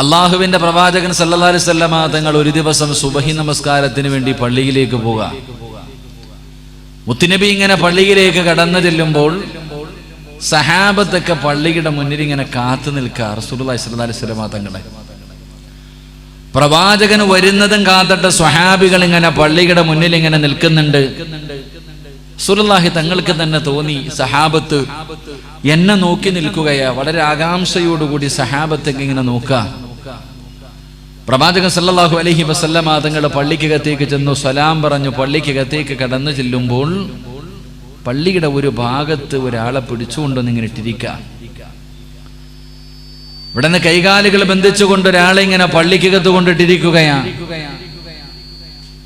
അള്ളാഹുവിന്റെ പ്രവാചകൻ സല്ലല്ലാഹു അലൈഹി വസല്ലമ തങ്ങൾ ഒരു ദിവസം സുബഹി നമസ്കാരത്തിന് വേണ്ടി പള്ളിയിലേക്ക് പോവുക. മുത്തുനബി ഇങ്ങനെ പള്ളിയിലേക്ക് കടന്നു ചെല്ലുമ്പോൾ സഹാബത്തൊക്കെ പള്ളിയുടെ മുന്നിൽ ഇങ്ങനെ കാത്തു നിൽക്കുക. റസൂലുള്ളാഹി സ്വല്ലല്ലാഹു അലൈഹി വസല്ലമ തങ്ങളെ പ്രവാചകൻ വരുന്നതും കാത്തിട്ട് സ്വഹാബികൾ ഇങ്ങനെ പള്ളിയുടെ മുന്നിൽ ഇങ്ങനെ നിൽക്കുന്നുണ്ട്. റസൂലുള്ളാഹി തങ്ങൾക്ക് തന്നെ തോന്നി സഹാബത്ത് എന്നെ നോക്കി നിൽക്കുകയാ. വളരെ ആകാംക്ഷയോടുകൂടി സഹാബത്തൊക്കെ ഇങ്ങനെ നോക്കുക. പ്രവാചകൻ സല്ലല്ലാഹു അലൈഹി വസല്ലമ തങ്ങൾ പള്ളിക്കകത്തേക്ക് ചെന്നു, സലാം പറഞ്ഞു പള്ളിക്കകത്തേക്ക് കടന്നു ചെല്ലുമ്പോൾ പള്ളിയുടെ ഒരു ഭാഗത്ത് ഒരാളെ പിടിച്ചുകൊണ്ടൊന്ന് ഇങ്ങനെ ഇട്ടിരിക്കുക. ഇവിടെ നിന്ന് കൈകാലുകൾ ബന്ധിച്ചുകൊണ്ട് ഒരാളെ ഇങ്ങനെ പള്ളിക്കകത്ത് കൊണ്ടിട്ടിരിക്കുകയാണ്.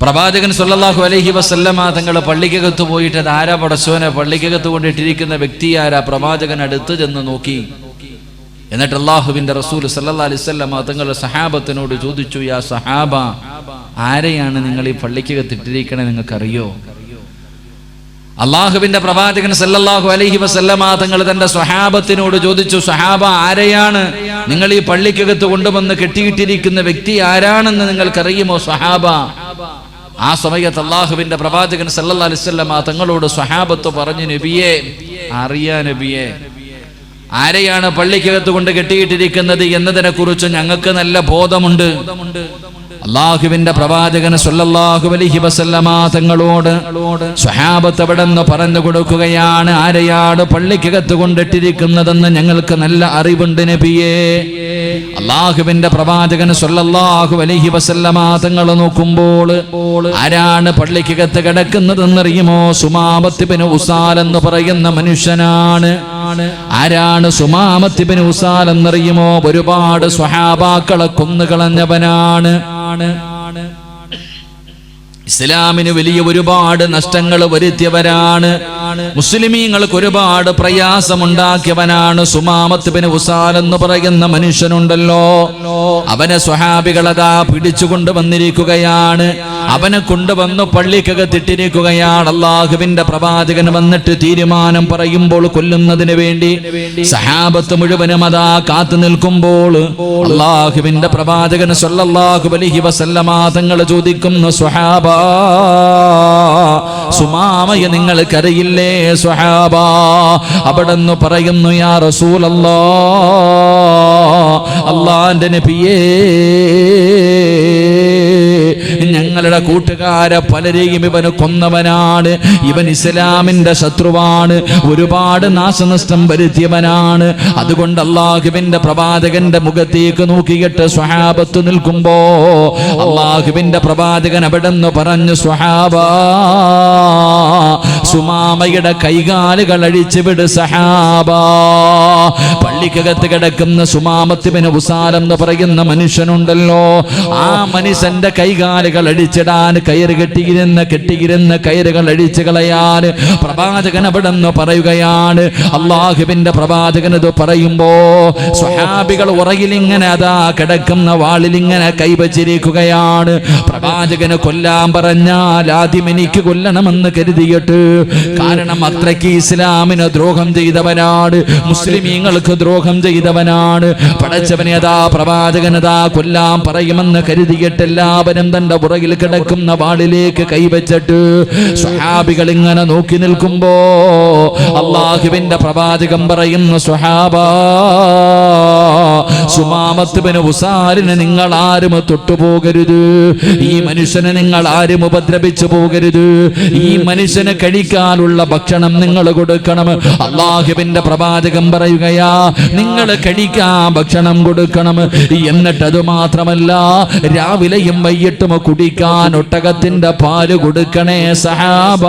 പ്രവാചകൻ സല്ലല്ലാഹു അലൈഹി വസല്ലമ തങ്ങൾ പള്ളിക്കകത്ത് പോയിട്ട് അത് ആരാ പടച്ചോനെ പള്ളിക്കകത്ത് കൊണ്ടിട്ടിരിക്കുന്ന വ്യക്തി ആരാ? പ്രവാചകൻ അടുത്ത് ചെന്ന് നോക്കി. എന്നിട്ട് അല്ലാഹുവിന്റെ റസൂൽ സല്ലല്ലാഹു അലൈഹി വസല്ലമ തങ്ങൾ സഹാബത്തിനോട് ചോദിച്ചു, യാ സഹാബ, ആരെയാണ് നിങ്ങൾ ഈ പള്ളിക്കകത്ത് ഇട്ടിരിക്കണേ, നിങ്ങൾക്കറിയോ? അള്ളാഹുവിന്റെ പ്രവാചകൻ സല്ലല്ലാഹു അലൈഹി വസല്ലമ തങ്ങൾ തന്റെ സ്വഹാബത്തിനോട് ചോദിച്ചു, സഹാബ, ആരെയാണ് നിങ്ങൾ ഈ പള്ളിക്കകത്ത് കൊണ്ടുവന്ന് കെട്ടിയിട്ടിരിക്കുന്ന വ്യക്തി ആരാണെന്ന് നിങ്ങൾക്കറിയുമോ സഹാബ? ആ സമയത്ത് അള്ളാഹുവിന്റെ പ്രവാചകൻ സല്ലല്ലാഹു അലൈഹി വസല്ലമ തങ്ങളോട് സ്വഹാബത്ത് പറഞ്ഞു, നബിയേ, അറിയാ നബിയേ, ആരെയാണ് പള്ളിക്കകത്ത് കൊണ്ട് കെട്ടിയിട്ടിരിക്കുന്നത് എന്നതിനെ കുറിച്ച് ഞങ്ങൾക്ക് നല്ല ബോധമുണ്ട്. അള്ളാഹുവിന്റെ പ്രവാചകൻ സല്ലല്ലാഹു അലൈഹി വസല്ലമ തങ്ങളോട് സ്വഹാബത്ത് അവിടെന്ന് പറഞ്ഞു കൊടുക്കുകയാണ്, ആരെയാണ് പള്ളിക്കകത്ത് കൊണ്ടിട്ടിരിക്കുന്നതെന്ന് ഞങ്ങൾക്ക് നല്ല അറിവുണ്ട് നബിയേ. അള്ളാഹുവിന്റെ പ്രവാചകൻ സല്ലല്ലാഹു അലൈഹി വസല്ലമ തങ്ങൾ നോക്കുമ്പോൾ ആരാണ് പള്ളിക്കകത്ത് കിടക്കുന്നതെന്നറിയുമോ? സുമാമത്ത് ഇബ്നു ഉസാൽ എന്ന് പറയുന്ന മനുഷ്യനാണ്. ആരാണ് സുമാമത്ത് ഇബ്നു ഉസാൽ എന്നറിയുമോ? ഒരുപാട് സ്വഹാബാക്കളെ കൊന്നുകളഞ്ഞവനാണ്. ഇസ്ലാമിന് വലിയ ഒരുപാട് നഷ്ടങ്ങൾ വരുത്തിയവരാണ്. മുസ്ലിമീങ്ങൾക്ക് ഒരുപാട് പ്രയാസമുണ്ടാക്കിയവനാണ്. സുമാമത്ത് ഇബ്നു ഉസാൽ എന്ന് പറയുന്ന മനുഷ്യനുണ്ടല്ലോ, അവനെ സ്വഹാബികളതാ പിടിച്ചുകൊണ്ട് വന്നിരിക്കുകയാണ്. അവനെ കൊണ്ടുവന്ന് പള്ളിക്കകത്തിട്ടിരിക്കുകയാണ്. അള്ളാഹുവിന്റെ പ്രവാചകൻ വന്നിട്ട് തീരുമാനം പറയുമ്പോൾ കൊല്ലുന്നതിന് വേണ്ടി സഹാബത്ത് മുഴുവനും അതാ കാത്തു നിൽക്കുമ്പോൾ അള്ളാഹുവിന്റെ പ്രവാചകൻ സല്ലല്ലാഹു അലൈഹി വസല്ലമ തങ്ങൾ ചോദിക്കുന്നു, സ്വഹാബ, സുമാമയെ നിങ്ങൾക്കറിയില്ലേ സ്വഹാബ? അവിടെന്ന് പറയുന്നു, യാ റസൂലല്ലാഹ്, അല്ലാഹുവിന്റെ നബിയേ, ഞങ്ങളുടെ കൂട്ടുകാരെ പലരെയും ഇവന് കൊന്നവനാണ്. ഇവൻ ഇസ്ലാമിന്റെ ശത്രുവാണ്. ഒരുപാട് നാശനഷ്ടം വരുത്തിയവനാണ്. അതുകൊണ്ട് അള്ളാഹുവിന്റെ പ്രവാചകന്റെ മുഖത്തേക്ക് നോക്കിയിട്ട് സ്വഹാബത്ത് നിൽക്കുമ്പോ അള്ളാഹുവിന്റെ പ്രവാചകൻ അവിടെന്ന് പറഞ്ഞു, സ്വഹാബ, സുമാമയുടെ കൈകാലുകൾ അഴിച്ചുവിട് സഹാബ. പള്ളിക്കകത്ത് കിടക്കുന്ന സുമാമത്ത് ഇബ്നു ഉസാൽ എന്ന് പറയുന്ന മനുഷ്യനുണ്ടല്ലോ, ആ മനുഷ്യന്റെ കൈകാലുകൾ അടിച്ചിടാൻ കയറ് കെട്ടിയിരുന്ന കയറുകൾ അടിച്ചു കളയാൻ പ്രവാചകൻ അവിടെ നിന്ന് പറയുകയാണ്. അള്ളാഹുവിന്റെ പ്രവാചകൻ ഇത് പറയുമ്പോ സ്വഹാബികൾ ഉറയിൽ ഇങ്ങനെ അതാ കിടക്കുന്ന വാളിൽ ഇങ്ങനെ കൈവച്ചിരിക്കുകയാണ്. പ്രവാചകന് കൊല്ലാൻ പറഞ്ഞാൽ ആദ്യം എനിക്ക് കൊല്ലണമെന്ന് കരുതിയിട്ട്, കാരണം അത്രയ്ക്ക് ഇസ്ലാമിന് ദ്രോഹം ചെയ്തവനാണ്, മുസ്ലിമീങ്ങൾക്ക് ദ്രോഹം ചെയ്തവനാണ്. പടച്ചവനെ അതാ പ്രവാചകനതാ കൊല്ലാൻ പറയുമെന്ന് കരുതിയിട്ട് എല്ലാവരും തന്റെ പുറകിൽ കിടക്കുന്ന വാളിലേക്ക് കൈവച്ചിട്ട് സ്വഹാബികൾ ഇങ്ങനെ നോക്കി നിൽക്കുമ്പോ അള്ളാഹുവിന്റെ പ്രവാചകൻ പറയുന്നു, സ്വഹാബ, സുമാമത്ത് ഇബ്നു ഉസാലിനെ നിങ്ങൾ ആരും തൊട്ടുപോകരുത്. ഈ മനുഷ്യനെ നിങ്ങൾ ആരും ഉപദ്രവിച്ചു പോകരുത്. ഈ മനുഷ്യന് കഴിക്കാനുള്ള ഭക്ഷണം നിങ്ങൾ കൊടുക്കണം. അള്ളാഹുവിന്റെ പ്രവാചകൻ പറയുകയാ, നിങ്ങൾ കഴിക്കാൻ ഭക്ഷണം കൊടുക്കണം. എന്നിട്ടത് മാത്രമല്ല, രാവിലെയും വൈകിട്ടും കുടിക്കാൻ ഒട്ടകത്തിന്റെ പാല് കൊടുക്കണേ സഹാബ.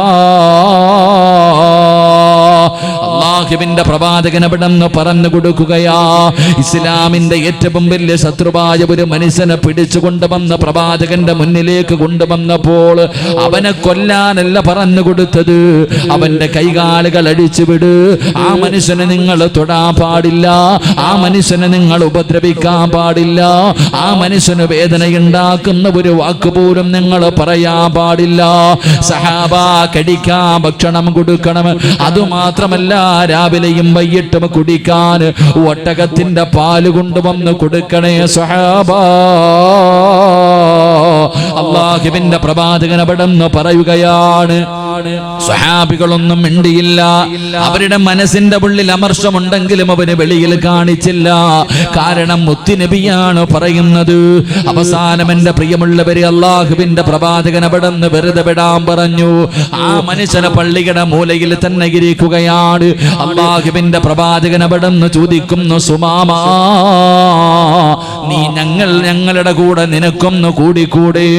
അള്ളാഹുവിന്റെ പ്രവാചകൻ അവിടെന്ന് പറഞ്ഞു കൊടുക്കുകയാ, ഇസ്ലാമിന്റെ ഏറ്റവും വലിയ ശത്രുവായ ഒരു മനുഷ്യനെ പിടിച്ചു കൊണ്ടുവന്ന പ്രവാചകന്റെ മുന്നിലേക്ക് കൊണ്ടുവന്നപ്പോൾ അവനെ കൊല്ലാനല്ല പറഞ്ഞു കൊടുത്തത്, അവന്റെ കൈകാലുകൾ അടിച്ചുവിട്. ആ മനുഷ്യനെ നിങ്ങൾ തൊടാൻ പാടില്ല, ആ മനുഷ്യനെ നിങ്ങൾ ഉപദ്രവിക്കാൻ പാടില്ല, ആ മനുഷ്യന് വേദനയുണ്ടാക്കുന്ന ഒരു വാക്ക് പോലും നിങ്ങൾ പറയാൻ പാടില്ല. സഹാബ, കടിക്കാൻ ഭക്ഷണം കൊടുക്കണം. അതുമാത്രമല്ല രാവിലെയും വൈകിട്ടും കുടിക്കാൻ ഒട്ടകത്തിന്റെ പാല് കൊണ്ടുവന്ന് കൊടുക്കണേ സ്വഹാബാ. അല്ലാഹുവിന്റെ പ്രവാചകൻ അവിടെന്ന് പറയുകയാണ്. സ്വഹാബികളൊന്നും മിണ്ടിയില്ല. അവരുടെ മനസ്സിന്റെ ഉള്ളിൽ അമർഷമുണ്ടെങ്കിലും അവന് വെളിയിൽ കാണിച്ചില്ല. കാരണം മുത്തുനബിയാണ് പറയുന്നത്. അവസാനം എന്റെ പ്രിയമുള്ളവരെ അല്ലാഹുവിന്റെ പ്രവാചകൻ അവിടെന്ന് വെറുതെ വിടാൻ പറഞ്ഞു. ആ മനുഷ്യനെ പള്ളിയുടെ മൂലയിൽ തന്നെ ഇരിക്കുകയാണ്. അല്ലാഹുവിന്റെ പ്രവാചകൻ അവിടെന്ന് ചോദിക്കുന്നു, സുമാമാ നീ ഞങ്ങളുടെ കൂടെ നിനക്കൊന്ന് കൂടിക്കൂടെ?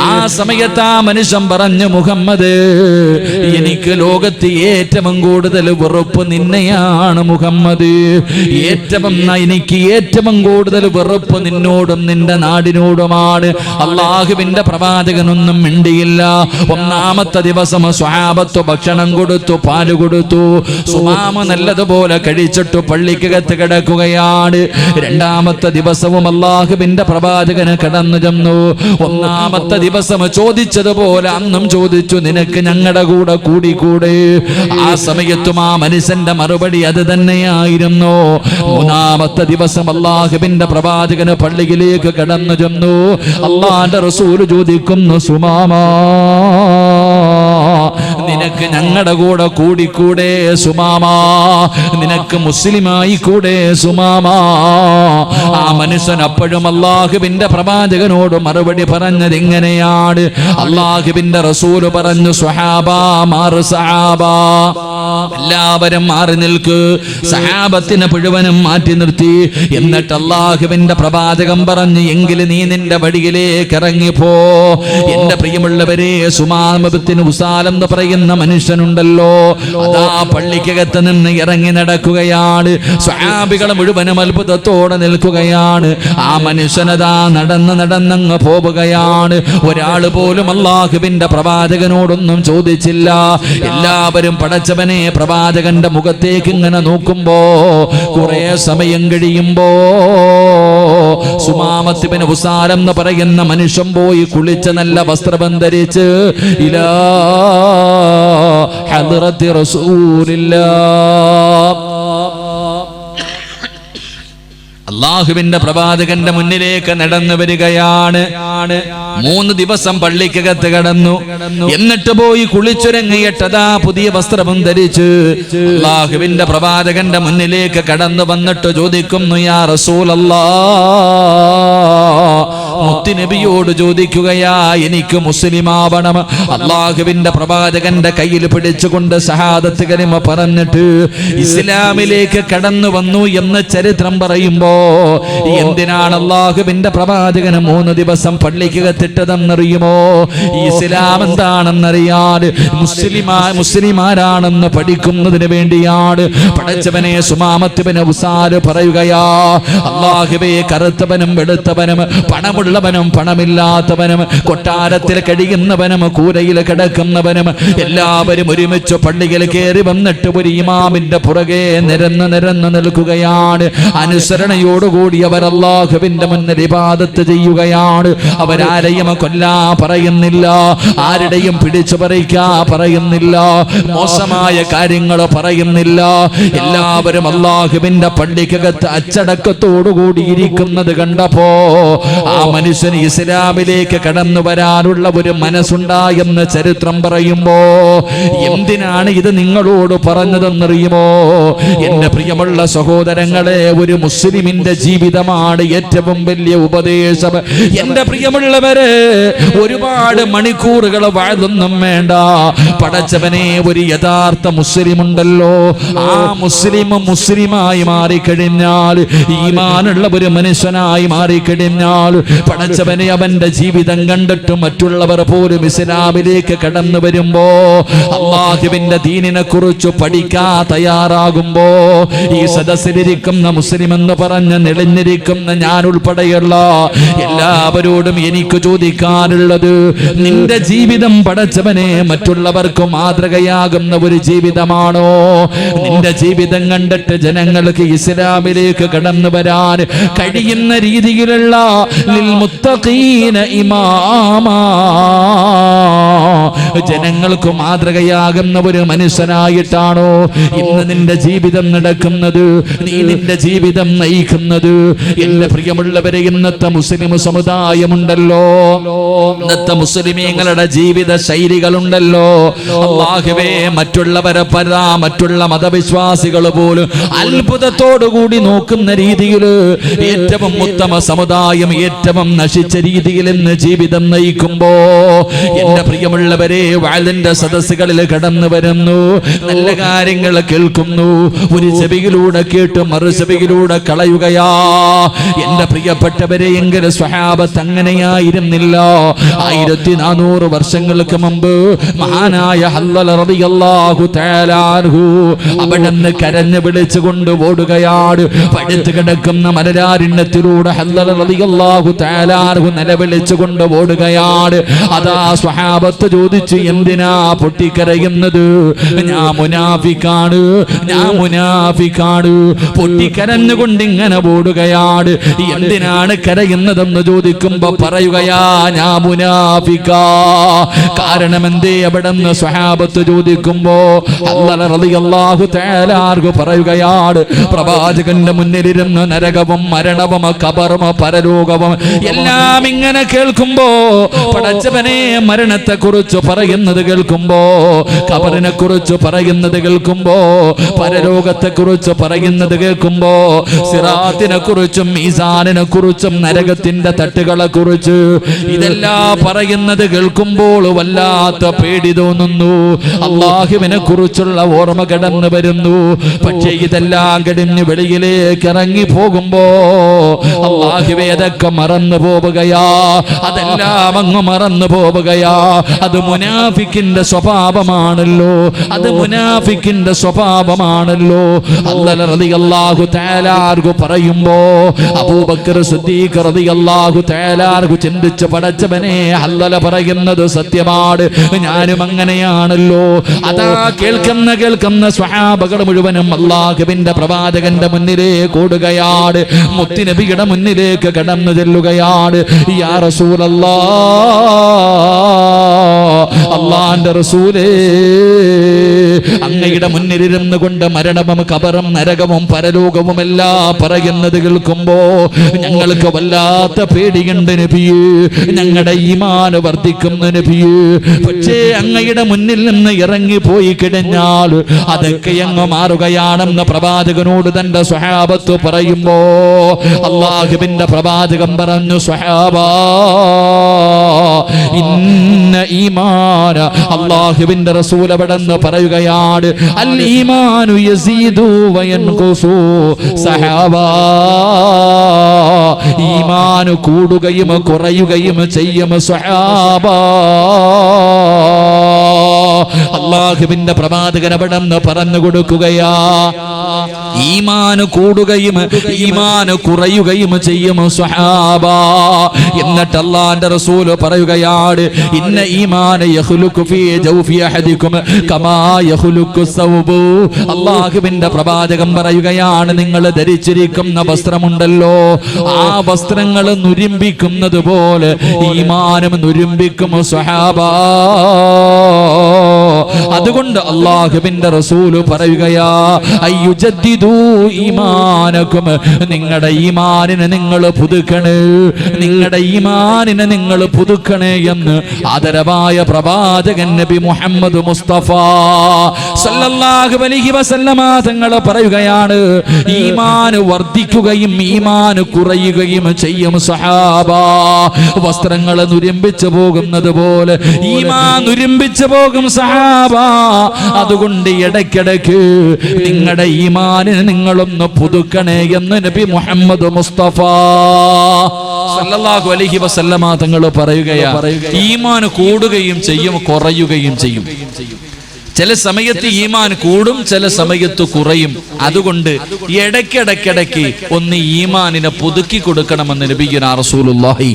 ആ സമയത്ത് ആ മനുഷ്യൻ പറഞ്ഞു, മുഹമ്മദ് എനിക്ക് ലോകത്ത് ഏറ്റവും കൂടുതൽ വെറുപ്പ് നിന്നെയാണ് മുഹമ്മദ്. എനിക്ക് ഏറ്റവും കൂടുതൽ വെറുപ്പ് നിന്നോടും നിന്റെ നാടിനോടുമാണ്. അല്ലാഹുവിന്റെ പ്രവാചകനൊന്നും മിണ്ടിയില്ല. ഒന്നാമത്തെ ദിവസം സ്വഹാബത്ത് ഭക്ഷണം കൊടുത്തു, പാല് കൊടുത്തു. സുമാമ നല്ലതുപോലെ കഴിച്ചിട്ട് പള്ളിക്കകത്ത് കിടക്കുകയാണ്. രണ്ടാമത്തെ ദിവസവും അല്ലാഹുവിന്റെ പ്രവാചകന് കടന്നു ചെന്നു. ഒന്നാമത്തെ ദിവസം ചോദിച്ചതുപോലെ അന്നും ചോദിച്ചു, നിനക്ക് ഞങ്ങളുടെ കൂടെ കൂടിക്കൂടെ? ആ സമയത്തും ആ മനുഷ്യന്റെ മറുപടി അത് തന്നെയായിരുന്നു. മൂന്നാമത്തെ ദിവസം അല്ലാഹുവിന്റെ പ്രവാചകന് പള്ളിയിലേക്ക് കടന്നു ചെന്നു. അല്ലാഹുവിന്റെ റസൂൽ ചോദിക്കുന്നു, സുമാമാ നിനക്ക് ഞങ്ങളുടെ കൂടെ കൂടിക്കൂടെ സുമാമാ? നിനക്ക് മുസ്ലിമായി കൂടെ സുമാമാ? ആ മനുഷ്യൻ അപ്പോഴും അല്ലാഹുവിന്റെ പ്രവാചകനോട് മറുപടി പറഞ്ഞത് ഇങ്ങനെയാണ്. അല്ലാഹുവിന്റെ റസൂൽ പറഞ്ഞു, സ്വഹാബാ മാറ് സഹാബാ, എല്ലാവരും മാറി നിൽക്ക്. സഹാബത്തിനെ മുഴുവനും മാറ്റി നിർത്തി. എന്നിട്ട് അല്ലാഹുവിന്റെ പ്രവാചകൻ പറഞ്ഞു, എങ്കിലും നീ നിന്റെ വഴിയിലേക്ക് ഇറങ്ങിപ്പോ. എന്റെ പ്രിയമുള്ളവരെ, സുമാമബിന് ഉസാൽ എന്ന് പറയുന്ന മനുഷ്യനുണ്ടല്ലോ, അതാ പള്ളിക്കകത്ത് നിന്ന് ഇറങ്ങി നടക്കുകയാണ്. സ്വഹാബികൾ മുഴുവനും അത്ഭുതത്തോടെ നിൽക്കുകയാണ്. ആ മനുഷ്യനതാ നടന്നങ്ങ് പോവുകയാണ്. ഒരാൾ പോലും അല്ലാഹുവിന്റെ പ്രവാചകനോടൊന്നും ചോദിച്ചില്ല. എല്ലാവരും പടച്ചവനെ പ്രവാചകന്റെ മുഖത്തേക്ക് ഇങ്ങനെ നോക്കുമ്പോ കുറെ സമയം കഴിയുമ്പോ സുമാമത്ത് ഇബ്നു ഉസാൽ എന്ന് പറയുന്ന മനുഷ്യൻ പോയി കുളിച്ച് നല്ല വസ്ത്രം ധരിച്ച് ഇലാ ഹദ്റത്തി റസൂലില്ലാഹ്, അല്ലാഹുവിന്റെ പ്രവാചകന്റെ മുന്നിലേക്ക് നടന്നു വരികയാണ്. 3 ദിവസം പള്ളിക്കകത്ത് കടന്നു. എന്നിട്ട് പോയി കുളിച്ചൊരുങ്ങിയിട്ടതാ പുതിയ വസ്ത്രവും ധരിച്ച് അല്ലാഹുവിന്റെ പ്രവാചകന്റെ മുന്നിലേക്ക് കടന്നു വന്നിട്ട് ചോദിക്കുന്നു, യാ റസൂലല്ലാഹ്, മുത്തുനബിയോട് ചോദിക്കുകയാ, എനിക്ക് മുസ്ലിമാവണം. അല്ലാഹുവിന്റെ പ്രവാചകന്റെ കയ്യിൽ പിടിച്ചുകൊണ്ട് ഷഹാദത്ത് കലിമ പറഞ്ഞിട്ട് ഇസ്ലാമിലേക്ക് കടന്നു വന്നു എന്ന് ചരിത്രം പറയുമ്പോ എന്തിനാണ് അല്ലാഹുവിന്റെ പ്രവാചകന് 3 ദിവസം പള്ളിക്കകത്തിട്ടതെന്നറിയുമോ? ഇസ്ലാം എന്താണെന്നറിയാൻ, മുസ്ലിമാരാണെന്ന് പഠിക്കുന്നതിന് വേണ്ടിയാണ്. പടച്ചവനെ, സുമാമത്ത് ഇബ്നു ഉസാൽ പറയുകയാ, അല്ലാഹുവേ, കറുത്തവനും വെളുത്തവനും പണമുള്ളവനും പണമില്ലാത്തവനും കൊട്ടാരത്തിൽ കഴിയുന്നവനും കൂരയിൽ കിടക്കുന്നവനും എല്ലാവരും ഒരുമിച്ച് പള്ളിയിൽ കയറി വന്നിട്ട് ഒരു ഇമാമിന്റെ പുറകെ നിരന്ന് നിൽക്കുകയാണ്. അനുസരണയോടുകൂടി അവർ അല്ലാഹുവിന്റെ മുന്നിൽ ഇബാദത്ത് ചെയ്യുകയാണ്. അവരാരെയും കൊല്ലാ പറയുന്നില്ല, ആരുടെയും പിടിച്ചു പറിക്കാ പറയുന്നില്ല, മോശമായ കാര്യങ്ങൾ പറയുന്നില്ല. എല്ലാവരും അല്ലാഹുവിന്റെ പള്ളിക്കകത്ത് അച്ചടക്കത്തോടുകൂടി ഇരിക്കുന്നത് കണ്ടപ്പോ ആ മനുഷ്യന് ഇസ്ലാമിലേക്ക് കടന്നു വരാനുള്ള ഒരു മനസ്സുണ്ടായെന്ന് ചരിത്രം പറയുമ്പോ എന്തിനാണ് ഇത് നിങ്ങളോട് പറഞ്ഞതെന്നറിയുമോ? എന്റെ പ്രിയമുള്ള സഹോദരങ്ങളെ, ഒരു മുസ്ലിമിന്റെ ജീവിതമാണ് ഏറ്റവും വലിയ ഉപദേശം. എന്റെ പ്രിയമുള്ളവരെ, ഒരുപാട് മണിക്കൂറുകൾ വാഴൊന്നും വേണ്ട. പടച്ചവനെ, ഒരു യഥാർത്ഥ മുസ്ലിം ഉണ്ടല്ലോ, ആ മുസ്ലിമായി മാറിക്കഴിഞ്ഞാൽ, ഈമാനുള്ള ഒരു മനുഷ്യനായി മാറിക്കഴിഞ്ഞാൽ, പടച്ചവനെ അവന്റെ ജീവിതം കണ്ടിട്ട് മറ്റുള്ളവർ പോലും ഇസ്ലാമിലേക്ക് കടന്നു വരുമ്പോ, അല്ലാഹുവിന്റെ ദീനിനെ കുറിച്ച് പഠിക്കാൻ തയ്യാറാകുമ്പോ, ഈ സദസ്സിലിരിക്കുന്ന മുസ്ലിം എന്ന് പറഞ്ഞ് നെളിഞ്ഞിരിക്കുന്ന ഞാൻ ഉൾപ്പെടെയുള്ള എല്ലാവരോടും എനിക്ക് ചോദിക്കാനുള്ളത്, നിന്റെ ജീവിതം പടച്ചവനെ മറ്റുള്ളവർക്ക് മാതൃകയാകുന്ന ഒരു ജീവിതമാണോ? നിന്റെ ജീവിതം കണ്ടിട്ട് ജനങ്ങൾക്ക് ഇസ്ലാമിലേക്ക് കടന്നു വരാൻ കഴിയുന്ന രീതിയിലുള്ള മുത്തഖീന ഇമാമാ, ജനങ്ങൾക്ക് മാതൃകയാകുന്ന ഒരു മനുഷ്യനായിട്ടാണോ ഇന്ന് നിന്റെ ജീവിതം നടക്കുന്നത്, നീ നിന്റെ ജീവിതം നയിക്കുന്നത്? എന്റെ പ്രിയമുള്ളവരെ, ഇന്നത്തെ മുസ്ലിം സമുദായമുണ്ടല്ലോ, ഇന്നത്തെ മുസ്ലിമീങ്ങളുടെ ജീവിത ശൈലികളുണ്ടല്ലോ, അല്ലാഹുവേ, മറ്റുള്ള മതവിശ്വാസികൾ പോലും അത്ഭുതത്തോടുകൂടി നോക്കുന്ന രീതിയിൽ ഏറ്റവും ഉത്തമ സമുദായം ഏറ്റവും നശിച്ച രീതിയിൽ ഇന്ന് ജീവിതം നയിക്കുമ്പോ, എന്റെ പ്രിയമുള്ളവരെ, വഅലിന്റെ സദസ്സുകളിൽ കടന്നു വരുന്നു, നല്ല കാര്യങ്ങൾ കേൾക്കുന്നു, ഒരു ചെവിയിലൂടെ കേട്ട് മറു ചെവിയിലൂടെ കളയുകയാ. എന്റെ പ്രിയപ്പെട്ടവരെ, എങ്കിൽ സ്വഹാബത്ത് അങ്ങനെയായിരുന്നില്ല. 1400 വർഷങ്ങൾക്ക് മുമ്പ് മഹാനായ ഹല്ലല റളിയല്ലാഹു തആല അൻഹു അവിടുന്ന് കരഞ്ഞു വിളിച്ചുകൊണ്ട് ഓടുകയാണ്. പടുത്തു കിടക്കുന്ന മലരാരണ്യത്തിലൂടെ ഹല്ലല റളിയല്ലാഹു തആല അൻഹു നിലവിളിച്ചുകൊണ്ട് ഓടുകയാണ്. അതാ സ്വഹാബത്ത് ചോദിച്ചു, എന്തിനാ പൊട്ടിക്കരയുന്നത്? ഞാൻ മുനാഫിക്കാണ്, ഞാൻ മുനാഫിക്കാണ്. പൊട്ടിക്കരഞ്ഞുകൊണ്ട് ഇങ്ങനെ ഓടുകയാണ്. എന്തിനാണ് കരയുന്നതെന്ന് ചോദിക്കുമ്പോ പറയുകയാ, ഞാൻ മുനാഫിക്കാ. കാരണം എന്തേ? അവിടെന്ന് സ്വഹാബത്ത് ചോദിക്കുമ്പോ ഹല്ലല റളിയല്ലാഹു തആല അൻഹു പറയുകയാണ്, പ്രവാചകന്റെ മുന്നിലിരുന്ന് നരകവും മരണവും ഖബറും പരലോകവും എല്ലാം ഇങ്ങനെ കേൾക്കുമ്പോ, പടച്ചവനെ, മരണത്തെ കുറിച്ച് പറയുന്നത് കേൾക്കുമ്പോ, ഖബറിനെ കുറിച്ച് പറയുന്നത് കേൾക്കുമ്പോ, പരലോകത്തെ കുറിച്ച് പറയുന്നത് കേൾക്കുമ്പോ, സിറാത്തിനെ കുറിച്ചും മീസാനിനെ കുറിച്ചും നരകത്തിന്റെ തട്ടുകളെ കുറിച്ച് ഇതെല്ലാം പറയുന്നത് കേൾക്കുമ്പോൾ വല്ലാത്ത പേടി തോന്നുന്നു. അല്ലാഹുവിനെ കുറിച്ചുള്ള ഓർമ്മ കടന്നു വരുന്നു. പക്ഷേ ഇതെല്ലാം കടിഞ്ഞ് വെളിയിലേക്ക് ഇറങ്ങി പോകുമ്പോ അല്ലാഹുവേ, അതൊക്കെ മറന്നു പോവുകയാ, അതെല്ലാം അങ്ങ് മറന്നു പോവുകയാ. അത് മുനാഫിക്കിന്റെ സ്വഭാവമാണല്ലോ, അത് മുനാഫിക്കിന്റെ സ്വഭാവമാണല്ലോ. ഹല്ലല റളിയല്ലാഹു തആല അൻഹു പറയുമ്പോ അബൂബക്കർ സിദ്ദീഖ് റളിയല്ലാഹു തആല അൻഹു ചിന്തിച്ചു, പടച്ചവനെ, ഹല്ലല പറയുന്നത് സത്യമാണ്, ഞാനും അങ്ങനെയാണല്ലോ. അതാ കേൾക്കുന്ന സ്വഹാബകൾ മുഴുവനും അല്ലാഹുവിന്റെ പ്രവാചകന്റെ മുന്നിലേക്ക് ഓടുകയാണ്, മുത്തുനബിയുടെ മുന്നിലേക്ക് കടന്നു ചെല്ലുകയാണ്. യാ റസൂലല്ലാഹ്, അല്ലാഹുവിന്റെ റസൂലേ, അങ്ങയുടെ മുന്നിലിരുന്നു കൊണ്ട് മരണവും ഖബറും നരകവും പരലോകവും എല്ലാം പറയുന്നത് കേൾക്കുമ്പോ ഞങ്ങൾക്ക് വല്ലാത്ത പേടിയുണ്ട് നബിയേ, ഞങ്ങളുടെ ഈമാൻ വർദ്ധിക്കുന്നു നബിയേ. പക്ഷേ അങ്ങയുടെ മുന്നിൽ നിന്ന് ഇറങ്ങിപ്പോയി കഴിഞ്ഞാൽ അതൊക്കെ അങ്ങ് മാറുകയാണെന്ന് പ്രവാചകനോട് തന്റെ സ്വഹാബത്ത് പറയുമ്പോ അല്ലാഹുവിന്റെ പ്രവാചകൻ പറഞ്ഞു, സ്വഹാബാ, ഇന്ന ഈമാന, അല്ലാഹുവിന്റെ റസൂൽ അവിടെന്ന് പറയുകയാണ്, അൽ ഈമാനു യസീദു വയൻഖുസു. സഹാബാ, ഈമാൻ കൂടുകയും കുറയുകയും ചെയ്യും സ്വഹാബാ. അല്ലാഹുവിന്റെ പ്രവാചകൻ അവിടെന്ന് പറഞ്ഞു കൊടുക്കുകയാ, ഈമാൻ കൂടുകയും ഈമാൻ കുറയുകയും ചെയ്യും സ്വഹാബാ. എന്നിട്ട് അല്ലാഹുവിന്റെ റസൂൽ പറയുകയാണ്, ഇന്ന ഈമാന യഖ്ലുഖു ഫീ ജൗഫി അഹദികും കമാ യഖ്ലുഖു സൗബു. അല്ലാഹുവിന്റെ പ്രവാചകൻ പറയുകയാണ്, നിങ്ങൾ ധരിച്ചിരിക്കുന്ന വസ്ത്രമുണ്ടല്ലോ, ആ വസ്ത്രങ്ങൾ നുരുമ്പിക്കുന്നത് പോലെ ഈമാനും നുരുമ്പിക്കും സ്വഹാബാ. അതുകൊണ്ട് അല്ലാഹുവിന്റെ റസൂൽ പറയുകയാ, അയ്യുജദ്ദിദു ഈമാനകും, നിങ്ങളുടെ ഈമാനിനെ നിങ്ങൾ പുതുക്കണേ, നിങ്ങളുടെ ഈമാനിനെ നിങ്ങൾ പുതുക്കണേ എന്ന് ആദരവായ പ്രവാചകൻ നബി മുഹമ്മദ് മുസ്തഫ സല്ലല്ലാഹു അലൈഹി വസല്ലമ തങ്ങൾ പറയുകയാണ്, ഈമാൻ വർദ്ധിക്കുകയും ഈമാൻ കുറയുകയും ചെയ്യും സഹാബാ. വസ്ത്രങ്ങൾ നുരുമ്പിച്ചു പോകുന്നത് പോലെ ഈമാൻ നുരുമ്പിച്ചു പോകും സഹാബാ. അതുകൊണ്ട് ഇടയ്ക്കിടയ്ക്ക് നിങ്ങളുടെ ഈമാനിനെ നിങ്ങളൊന്ന് പുതുക്കണേ എന്ന് നബി മുഹമ്മദ് മുസ്തഫ സല്ലല്ലാഹു അലൈഹി വസല്ലമ തങ്ങൾ പറയുകയാ, ഈമാൻ കൂടുകയും ചെയ്യും കുറയുകയും ചെയ്യും. ചില സമയത്ത് ഈമാൻ കൂടും, ചില സമയത്ത് കുറയും. അതുകൊണ്ട് ഇടയ്ക്കിടയ്ക്കിടയ്ക്ക് ഒന്ന് ഈമാനിനെ പുതുക്കി കൊടുക്കണമെന്ന് നബിയുനാ റസൂലുള്ളാഹി